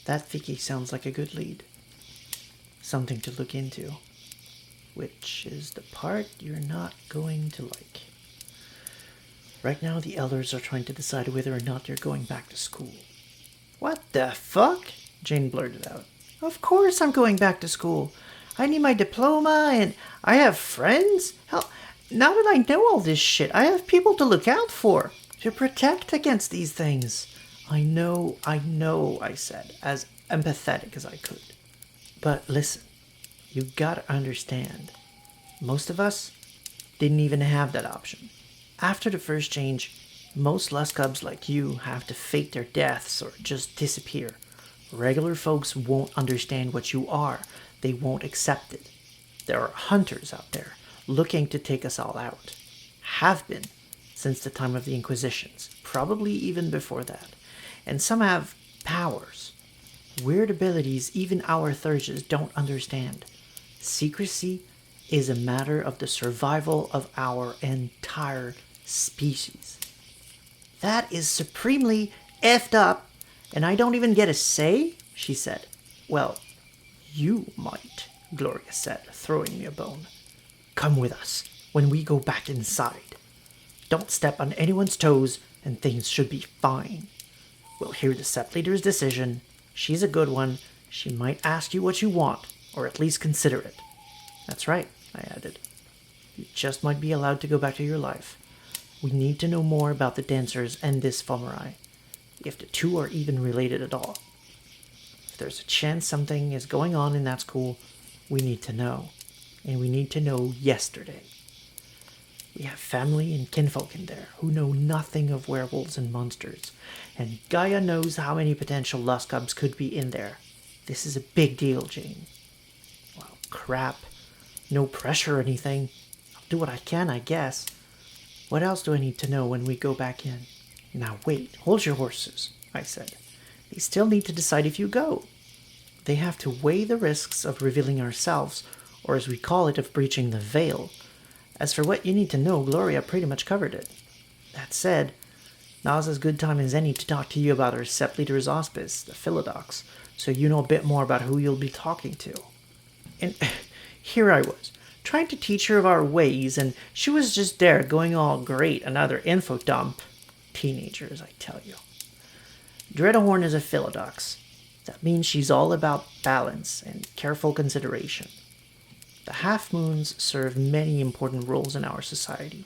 That Vicky sounds like a good lead. Something to look into. Which is the part you're not going to like. Right now, the elders are trying to decide whether or not you're going back to school. What the fuck? Jane blurted out. Of course I'm going back to school. I need my diploma and I have friends. Hell, now that I know all this shit, I have people to look out for, to protect against these things. I know, I said, as empathetic as I could. But listen, you gotta understand, most of us didn't even have that option. After the first change, most lust cubs like you have to fake their deaths or just disappear. Regular folks won't understand what you are. They won't accept it. There are hunters out there looking to take us all out. Have been since the time of the Inquisitions, probably even before that. And some have powers. Weird abilities even our Thurges don't understand. Secrecy is a matter of the survival of our entire species. That is supremely effed up, and I don't even get a say, she said. Well, you might, Gloria said, throwing me a bone. Come with us when we go back inside. Don't step on anyone's toes, and things should be fine. We'll hear the sept leader's decision. She's a good one. She might ask you what you want, or at least consider it. That's right, I added. You just might be allowed to go back to your life. We need to know more about the dancers and this Fomerai, if the two are even related at all. If there's a chance something is going on in that school, we need to know. And we need to know yesterday. We have family and kinfolk in there who know nothing of werewolves and monsters, and Gaia knows how many potential lust cubs could be in there. This is a big deal, Jane. Well, crap. No pressure or anything. I'll do what I can, I guess. What else do I need to know when we go back in? Now wait, hold your horses, I said. They still need to decide if you go. They have to weigh the risks of revealing ourselves, or as we call it, of breaching the veil. As for what you need to know, Gloria pretty much covered it. That said, now's as good time as any to talk to you about our sept leader's auspice, the Philodox, so you know a bit more about who you'll be talking to. And here I was, trying to teach her of our ways, and she was just there going all great, another info dump. Teenagers, I tell you. Dreadhorn is a Philodox. That means she's all about balance and careful consideration. The half-moons serve many important roles in our society,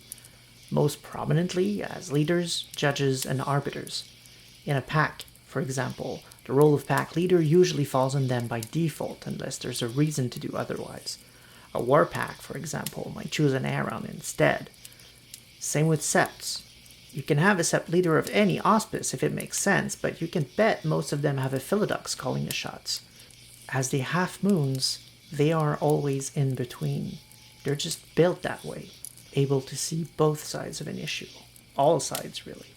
most prominently as leaders, judges, and arbiters. In a pack, for example, the role of pack leader usually falls on them by default unless there's a reason to do otherwise. A war pack, for example, might choose an Aram instead. Same with septs. You can have a sept leader of any auspice if it makes sense, but you can bet most of them have a Philodox calling the shots. As the half-moons, they are always in between. They're just built that way, able to see both sides of an issue. All sides, really.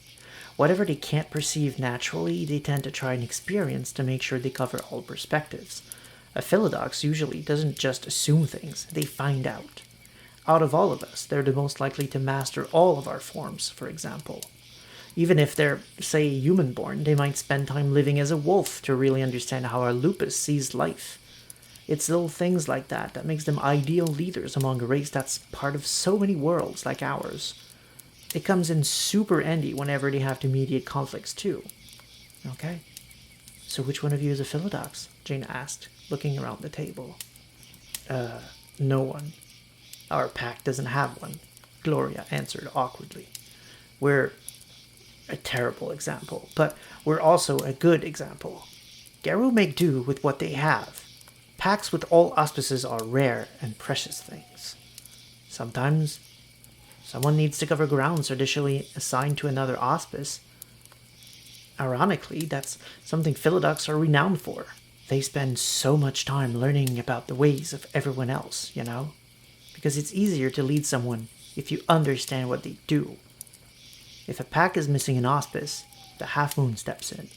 Whatever they can't perceive naturally, they tend to try and experience to make sure they cover all perspectives. A Philodox usually doesn't just assume things, they find out. Out of all of us, they're the most likely to master all of our forms, for example. Even if they're, say, human-born, they might spend time living as a wolf to really understand how our lupus sees life. It's little things like that that makes them ideal leaders among a race that's part of so many worlds like ours. It comes in super handy whenever they have to mediate conflicts too. Okay? So which one of you is a Philodox? Jane asked, looking around the table. No one. Our pack doesn't have one, Gloria answered awkwardly. We're a terrible example, but we're also a good example. Garou make do with what they have. Packs with all auspices are rare and precious things. Sometimes someone needs to cover grounds traditionally assigned to another auspice. Ironically, that's something Philodox are renowned for. They spend so much time learning about the ways of everyone else, you know? Because it's easier to lead someone if you understand what they do. If a pack is missing an auspice, the half-moon steps in.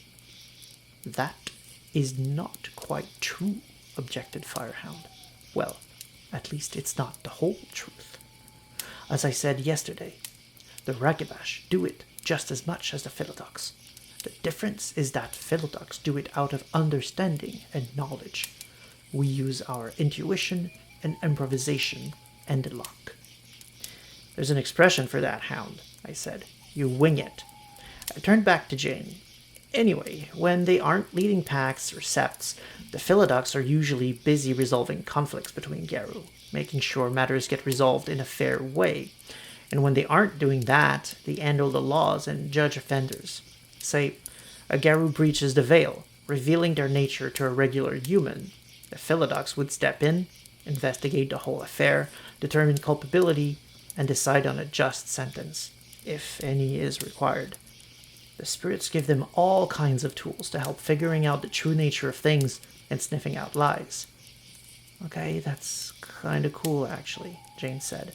That is not quite true, objected Firehound. Well, at least it's not the whole truth. As I said yesterday, the Ragabash do it just as much as the Philodox. The difference is that Philodox do it out of understanding and knowledge. We use our intuition and improvisation and luck. There's an expression for that, Hound, I said. You wing it. I turned back to Jane. Anyway, when they aren't leading packs or septs, the Philodox are usually busy resolving conflicts between Garou, making sure matters get resolved in a fair way. And when they aren't doing that, they handle the laws and judge offenders. Say, a Garou breaches the veil, revealing their nature to a regular human. The Philodox would step in, investigate the whole affair, determine culpability, and decide on a just sentence, if any is required. The spirits give them all kinds of tools to help figuring out the true nature of things and sniffing out lies. Okay, that's kind of cool, actually, Jane said.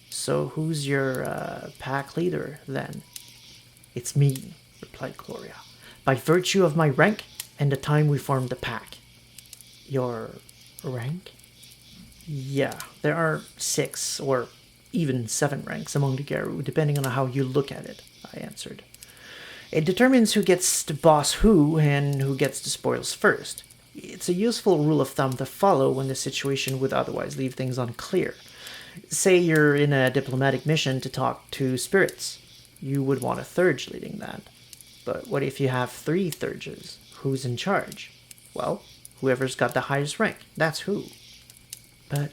So who's your pack leader, then? It's me, replied Gloria, by virtue of my rank and the time we formed the pack. Your rank? Yeah, there are 6 or even 7 ranks among the Garou, depending on how you look at it, I answered. It determines who gets to boss who and who gets the spoils first. It's a useful rule of thumb to follow when the situation would otherwise leave things unclear. Say you're in a diplomatic mission to talk to spirits. You would want a Thurge leading that. But what if you have 3 Thurges? Who's in charge? Well, whoever's got the highest rank, that's who. But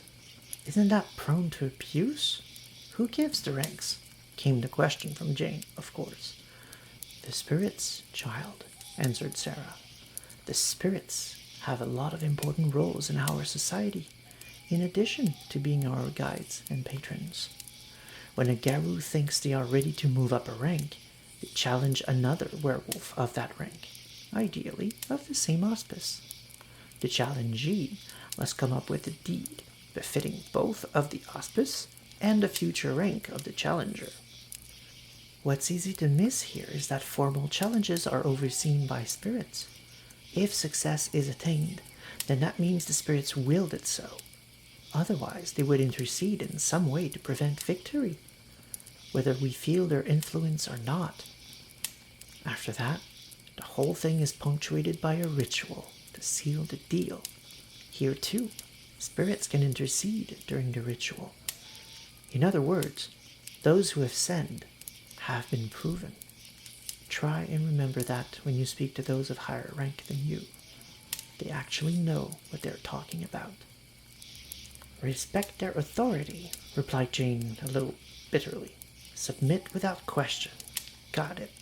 isn't that prone to abuse? Who gives the ranks? Came the question from Jane, of course. The spirits, child, answered Sarah. The spirits have a lot of important roles in our society, in addition to being our guides and patrons. When a Garou thinks they are ready to move up a rank, they challenge another werewolf of that rank, ideally of the same auspice. The challengee must come up with a deed befitting both of the auspice and the future rank of the challenger. What's easy to miss here is that formal challenges are overseen by spirits. If success is attained, then that means the spirits willed it so. Otherwise, they would intercede in some way to prevent victory, whether we feel their influence or not. After that, the whole thing is punctuated by a ritual to seal the deal. Here, too, spirits can intercede during the ritual. In other words, those who have sinned have been proven. Try and remember that when you speak to those of higher rank than you. They actually know what they're talking about. Respect their authority, replied Jane a little bitterly. Submit without question. Got it.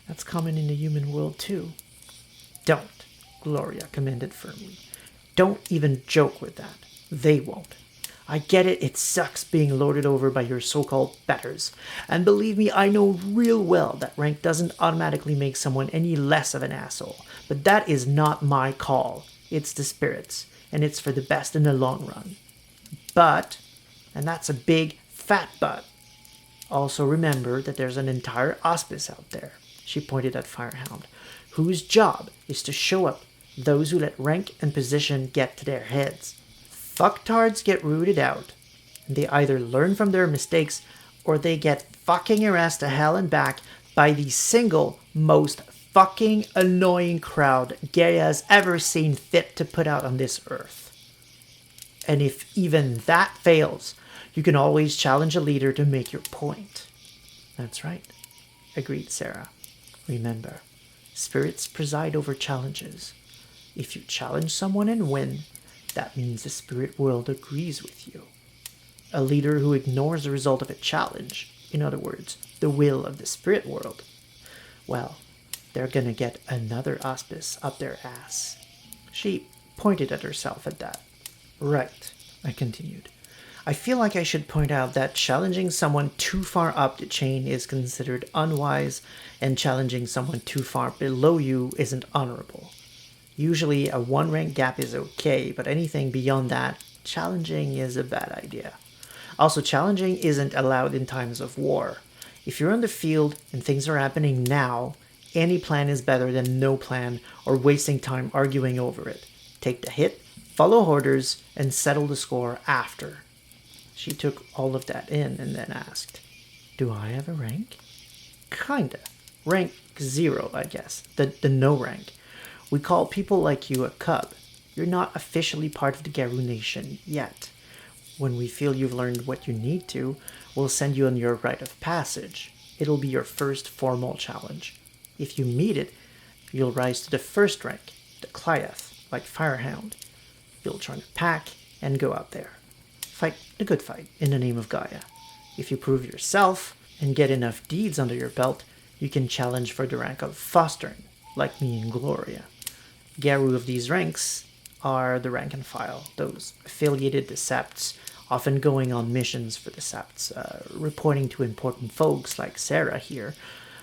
That's common in the human world too. Don't, Gloria commanded firmly. Don't even joke with that. They won't. I get it, it sucks being lorded over by your so-called betters. And believe me, I know real well that rank doesn't automatically make someone any less of an asshole. But that is not my call. It's the spirits, and it's for the best in the long run. But, and that's a big, fat but, also remember that there's an entire auspice out there, she pointed at Firehound, whose job is to show up those who let rank and position get to their heads. Fucktards get rooted out, and they either learn from their mistakes or they get fucking harassed to hell and back by the single most fucking annoying crowd Gaia has ever seen fit to put out on this earth. And if even that fails, you can always challenge a leader to make your point. That's right, agreed Sarah. Remember, spirits preside over challenges. If you challenge someone and win, that means the spirit world agrees with you. A leader who ignores the result of a challenge, in other words, the will of the spirit world, well, they're gonna get another auspice up their ass. She pointed at herself at that. Right, I continued. I feel like I should point out that challenging someone too far up the chain is considered unwise, and challenging someone too far below you isn't honorable. Usually a 1-rank gap is okay, but anything beyond that, challenging is a bad idea. Also, challenging isn't allowed in times of war. If you're on the field and things are happening now, any plan is better than no plan or wasting time arguing over it. Take the hit, follow orders, and settle the score after. She took all of that in and then asked, Do I have a rank? Kinda, Rank 0, I guess. The no rank. We call people like you a cub. You're not officially part of the Garou Nation yet. When we feel you've learned what you need to, we'll send you on your rite of passage. It'll be your first formal challenge. If you meet it, you'll rise to the first rank, the Clyeth, like Firehound. You'll join a pack and go out there. Fight the good fight in the name of Gaia. If you prove yourself and get enough deeds under your belt, you can challenge for the rank of Fostering, like me and Gloria. Garou of these ranks are the rank and file, those affiliated to septs, often going on missions for the septs, reporting to important folks like Sarah here.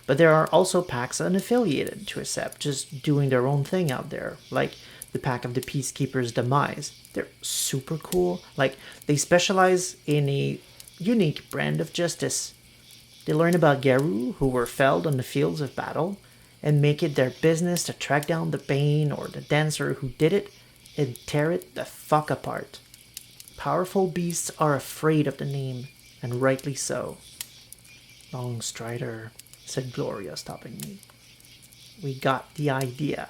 But there are also packs unaffiliated to a sept, just doing their own thing out there, like the pack of the Peacekeeper's Demise. They're super cool. Like, they specialize in a unique brand of justice. They learn about Garou who were felled on the fields of battle, and make it their business to track down the Bane or the Dancer who did it, and tear it the fuck apart. Powerful beasts are afraid of the name, and rightly so. Long Strider, said Gloria, stopping me. We got the idea.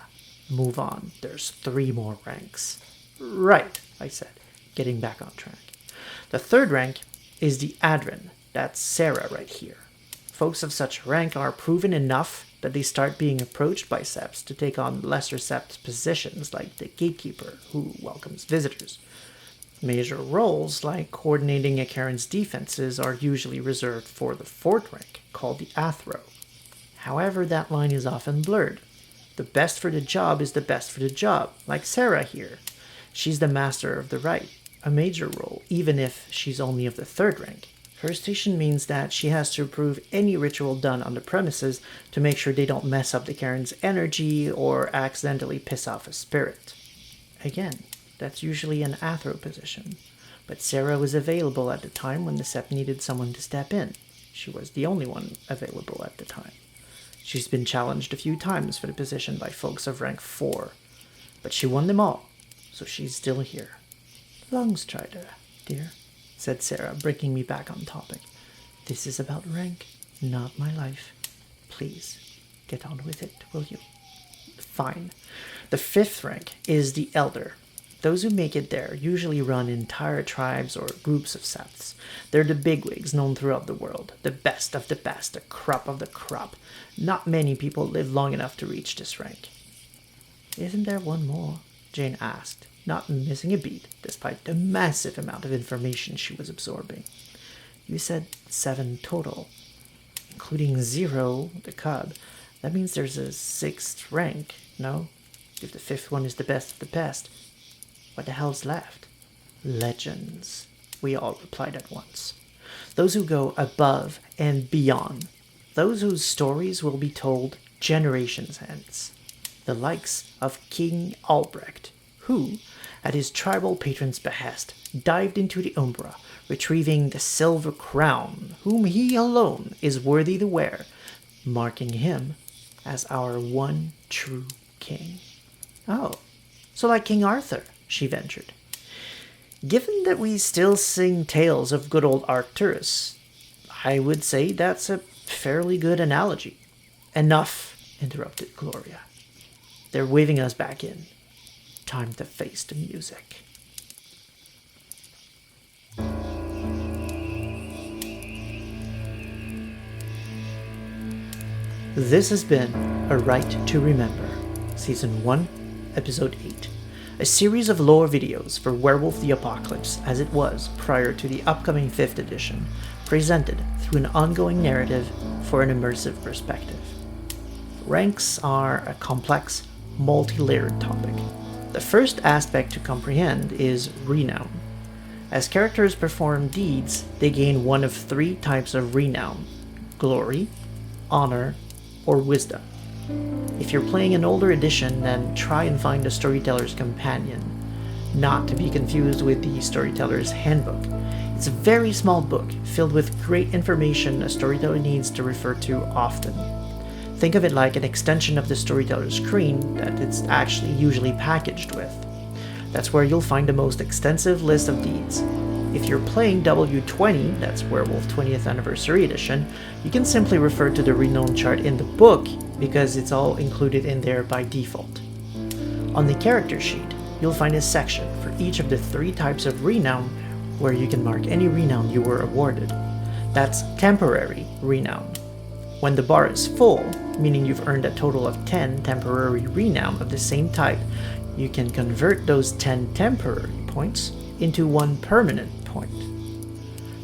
Move on. There's 3 more ranks. Right, I said, getting back on track. The 3rd rank is the Adren. That's Sarah right here. Folks of such rank are proven enough that they start being approached by septs to take on lesser sept positions like the Gatekeeper, who welcomes visitors. Major roles like coordinating a Karen's defenses are usually reserved for the 4th rank, called the Athro. However, that line is often blurred. The best for the job is the best for the job, like Sarah here. She's the master of the Rite, a major role, even if she's only of the 3rd rank. Her station means that she has to approve any ritual done on the premises to make sure they don't mess up the Karen's energy or accidentally piss off a spirit. Again, that's usually an Athro position, but Sarah was available at the time when the sept needed someone to step in. She was the only one available at the time. She's been challenged a few times for the position by folks of rank 4, but she won them all, so she's still here. Long Strider, dear, said Sarah, bringing me back on topic. This is about rank, not my life. Please, get on with it, will you? Fine. The 5th rank is the Elder. Those who make it there usually run entire tribes or groups of septs. They're the bigwigs known throughout the world, the best of the best, the crop of the crop. Not many people live long enough to reach this rank. Isn't there one more? Jane asked, not missing a beat, despite the massive amount of information she was absorbing. You said 7 total, including 0, the cub. That means there's a 6th rank, no? If the 5th one is the best of the best. What the hell's left? Legends, we all replied at once. Those who go above and beyond. Those whose stories will be told generations hence. The likes of King Albrecht, who, at his tribal patron's behest, dived into the Umbra, retrieving the silver crown, whom he alone is worthy to wear, marking him as our one true king. Oh, so like King Arthur, she ventured. Given that we still sing tales of good old Arcturus, I would say that's a fairly good analogy. Enough, interrupted Gloria. They're waving us back in. Time to face the music. This has been A Rite to Remember, Season 1, Episode 8. A series of lore videos for Werewolf the Apocalypse as it was prior to the upcoming 5th edition, presented through an ongoing narrative for an immersive perspective. Ranks are a complex, multi-layered topic. The first aspect to comprehend is renown. As characters perform deeds, they gain one of 3 types of renown: glory, honor, or wisdom. If you're playing an older edition, then try and find a Storyteller's Companion, not to be confused with the Storyteller's Handbook. It's a very small book, filled with great information a storyteller needs to refer to often. Think of it like an extension of the storyteller's screen that it's actually usually packaged with. That's where you'll find the most extensive list of deeds. If you're playing W20, that's Werewolf 20th Anniversary Edition, you can simply refer to the renown chart in the book because it's all included in there by default. On the character sheet, you'll find a section for each of the 3 types of renown where you can mark any renown you were awarded. That's temporary renown. When the bar is full, meaning you've earned a total of 10 temporary renown of the same type, you can convert those 10 temporary points into 1 permanent point.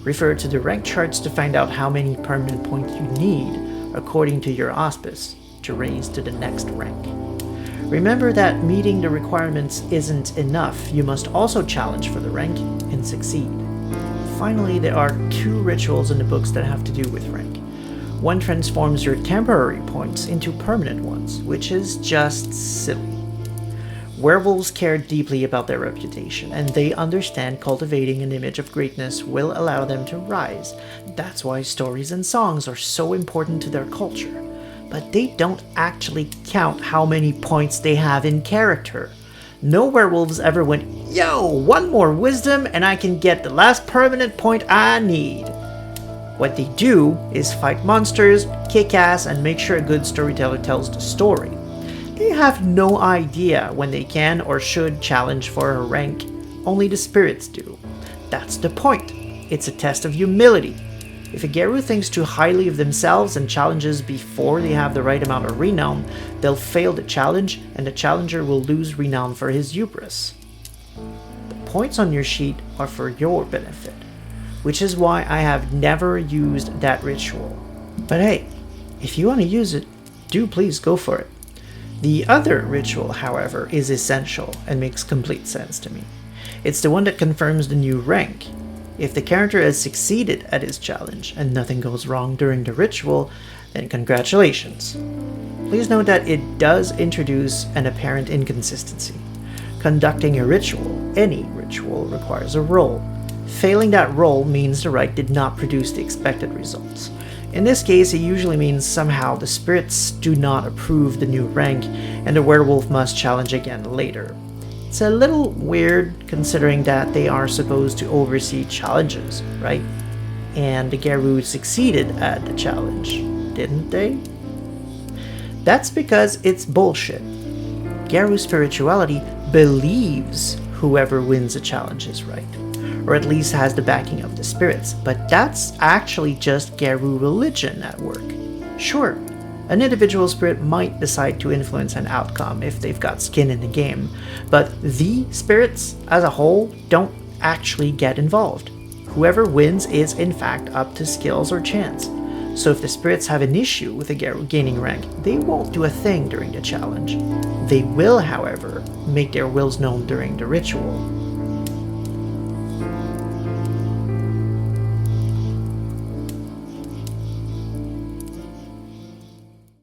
Refer to the rank charts to find out how many permanent points you need according to your auspice to raise to the next rank. Remember that meeting the requirements isn't enough, you must also challenge for the rank and succeed. Finally, there are 2 rituals in the books that have to do with rank. One transforms your temporary points into permanent ones, which is just silly. Werewolves care deeply about their reputation, and they understand cultivating an image of greatness will allow them to rise. That's why stories and songs are so important to their culture. But they don't actually count how many points they have in character. No werewolves ever went, "Yo, 1 more wisdom and I can get the last permanent point I need." What they do is fight monsters, kick ass, and make sure a good storyteller tells the story. They have no idea when they can or should challenge for a rank. Only the spirits do. That's the point. It's a test of humility. If a Garou thinks too highly of themselves and challenges before they have the right amount of renown, they'll fail the challenge and the challenger will lose renown for his hubris. The points on your sheet are for your benefit, which is why I have never used that ritual. But hey, if you want to use it, do please go for it. The other ritual, however, is essential and makes complete sense to me. It's the one that confirms the new rank. If the character has succeeded at his challenge and nothing goes wrong during the ritual, then congratulations. Please note that it does introduce an apparent inconsistency. Conducting a ritual, any ritual, requires a roll. Failing that roll means the rite did not produce the expected results. In this case, it usually means somehow the spirits do not approve the new rank and the werewolf must challenge again later. It's a little weird considering that they are supposed to oversee challenges, right? And the Garou succeeded at the challenge, didn't they? That's because it's bullshit. Garou spirituality believes whoever wins a challenge is right, or at least has the backing of the spirits, but that's actually just Garou religion at work. Sure, an individual spirit might decide to influence an outcome if they've got skin in the game, but the spirits as a whole don't actually get involved. Whoever wins is in fact up to skills or chance. So if the spirits have an issue with a Garou gaining rank, they won't do a thing during the challenge. They will, however, make their wills known during the ritual.